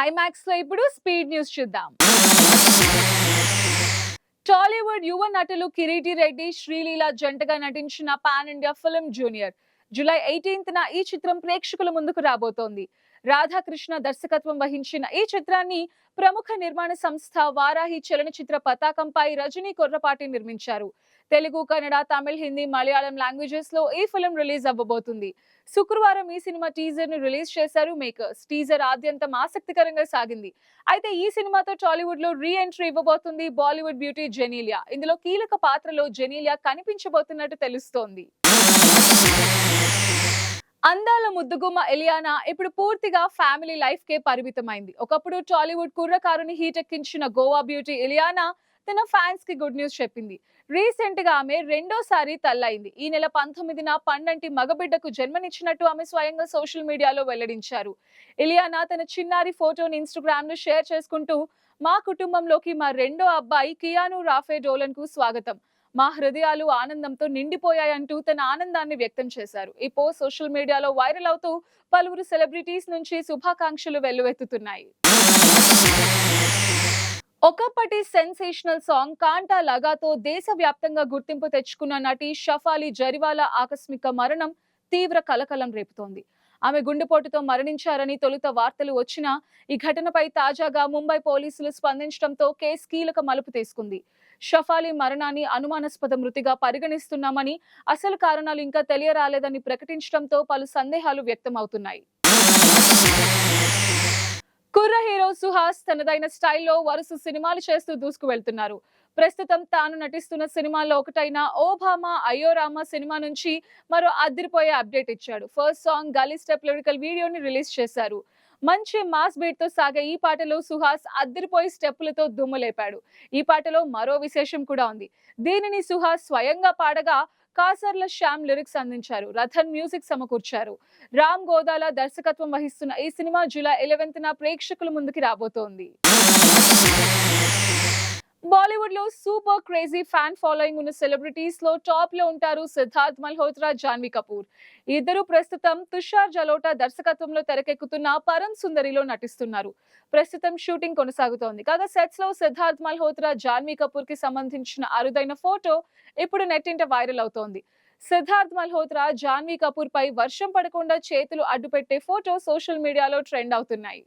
IMAX లో ఇప్పుడు speed news చూద్దాం. టాలీవుడ్ యువ నటులు కిరీటి రెడ్డి, శ్రీలీల జంటగా నటించిన pan India film Junior July 18న ఈ చిత్రం ప్రేక్షకుల ముందుకు రాబోతోంది. రాధాకృష్ణ దర్శకత్వం వహించిన ఈ చిత్రాన్ని ప్రముఖ నిర్మాణ సంస్థ వారాహి చలనచిత్ర పతాకంపై రజనీ కొర్రపాటి నిర్మించారు. తెలుగు, కన్నడ, తమిళ్, హిందీ, మలయాళం లాంగ్వేజెస్ లో ఈ ఫిల్మ్ రిలీజ్ అవ్వబోతుంది. శుక్రవారం ఈ సినిమా టీజర్ ను రిలీజ్ చేశారు మేకర్స్. టీజర్ ఆద్యంతం ఆసక్తికరంగా సాగింది. అయితే ఈ సినిమాతో టాలీవుడ్ లో రీ ఎంట్రీ ఇవ్వబోతుంది బాలీవుడ్ బ్యూటీ జెనీలియా. ఇందులో కీలక పాత్రలో జెనీలియా కనిపించబోతున్నట్టు తెలుస్తోంది. అందాల ముద్దుగుమ్మ ఇలియానా ఇప్పుడు పూర్తిగా ఫ్యామిలీ లైఫ్ కే పరిమితమైంది. ఒకప్పుడు టాలీవుడ్ కుర్రకారుని హీటెక్కించిన గోవా బ్యూటీ ఇలియానా తన ఫ్యాన్స్ కి గుడ్ న్యూస్ చెప్పింది. రీసెంట్ గా ఆమె రెండోసారి తల్లయింది. ఈ నెల 19న పండంటి మగబిడ్డకు జన్మనిచ్చినట్టు ఆమె స్వయంగా సోషల్ మీడియాలో వెల్లడించారు. ఇలియానా తన చిన్నారి ఫోటోని ఇన్స్టాగ్రామ్ లో షేర్ చేసుకుంటూ, మా కుటుంబంలోకి మా రెండో అబ్బాయి కియాను రాఫే డోలన్ కు స్వాగతం, మా హృదయాలు ఆనందంతో నిండిపోయాయంటూ తన ఆనందాన్ని వ్యక్తం చేశారు. ఈ పోస్ట్ సోషల్ మీడియాలో వైరల్ అవుతూ పలువురు సెలబ్రిటీస్ నుంచి శుభాకాంక్షలు వెల్లువెత్తుతున్నాయి. ఒకప్పటి సెన్సేషనల్ సాంగ్ కాంటా లగాతో దేశవ్యాప్తంగా గుర్తింపు తెచ్చుకున్న నటి షఫాలి జరివాలా ఆకస్మిక మరణం తీవ్ర కలకలం రేపుతోంది. ఆమె గుండెపోటుతో మరణించారని తొలుత వార్తలు వచ్చినా ఈ ఘటనపై తాజాగా ముంబై పోలీసులు స్పందించడంతో కేసు కీలక మలుపు తీసుకుంది. షఫాలి మరణాన్ని అనుమానాస్పద మృతిగా పరిగణిస్తున్నామని, అసలు కారణాలు ఇంకా తెలియరాలేదని ప్రకటించడంతో పలు సందేహాలు వ్యక్తమవుతున్నాయి. కుర్ర హీరో సుహాస్ తనదైన స్టైల్లో వరుస సినిమాలు చేస్తూ దూసుకు వెళ్తున్నారు. ప్రస్తుతం తాను నటిస్తున్న సినిమాల్లో ఒకటైన ఓబామా అయోరామా సినిమా నుంచి మరో అదిరిపోయే అప్డేట్ ఇచ్చాడు. ఫస్ట్ సాంగ్ గలీ స్టెప్ లిరికల్ వీడియోని రిలీజ్ చేశారు. మంచి మాస్ బీట్ తో సాగే ఈ పాటలో సుహాస్ అదిరిపోయి స్టెప్పులతో దుమ్ము లేపాడు. ఈ పాటలో మరో విశేషం కూడా ఉంది. దీనిని సుహాస్ స్వయంగా పాడగా కాసర్ల శ్యామ్ లిరిక్స్ అందించారు. రథన్ మ్యూజిక్ సమకూర్చారు. రామ్ గోదాల దర్శకత్వం వహిస్తున్న ఈ సినిమా జూలై 11న ప్రేక్షకుల ముందుకి రాబోతోంది. బాలీవుడ్ లో సూపర్ క్రేజీ ఫ్యాన్ ఫాలోయింగ్ ఉన్న సెలబ్రిటీస్ లో టాప్ లో ఉంటారు సిద్ధార్థ్ మల్హోత్రా, జాన్వీ కపూర్. ఇద్దరు ప్రస్తుతం తుషార్ జలోటా దర్శకత్వంలో తెరకెక్కుతున్న పరమ్ సుందరిలో నటిస్తున్నారు. ప్రస్తుతం షూటింగ్ కొనసాగుతోంది. కాగా సెట్స్ లో సిద్ధార్థ్ మల్హోత్రా, జాన్వీ కపూర్ కి సంబంధించిన అరుదైన ఫోటో ఇప్పుడు నెట్టింట వైరల్ అవుతోంది. సిద్ధార్థ్ మల్హోత్రా, జాన్వీ కపూర్ పై వర్షం పడకుండా చేతులు అడ్డుపెట్టే ఫోటో సోషల్ మీడియాలో ట్రెండ్ అవుతున్నాయి.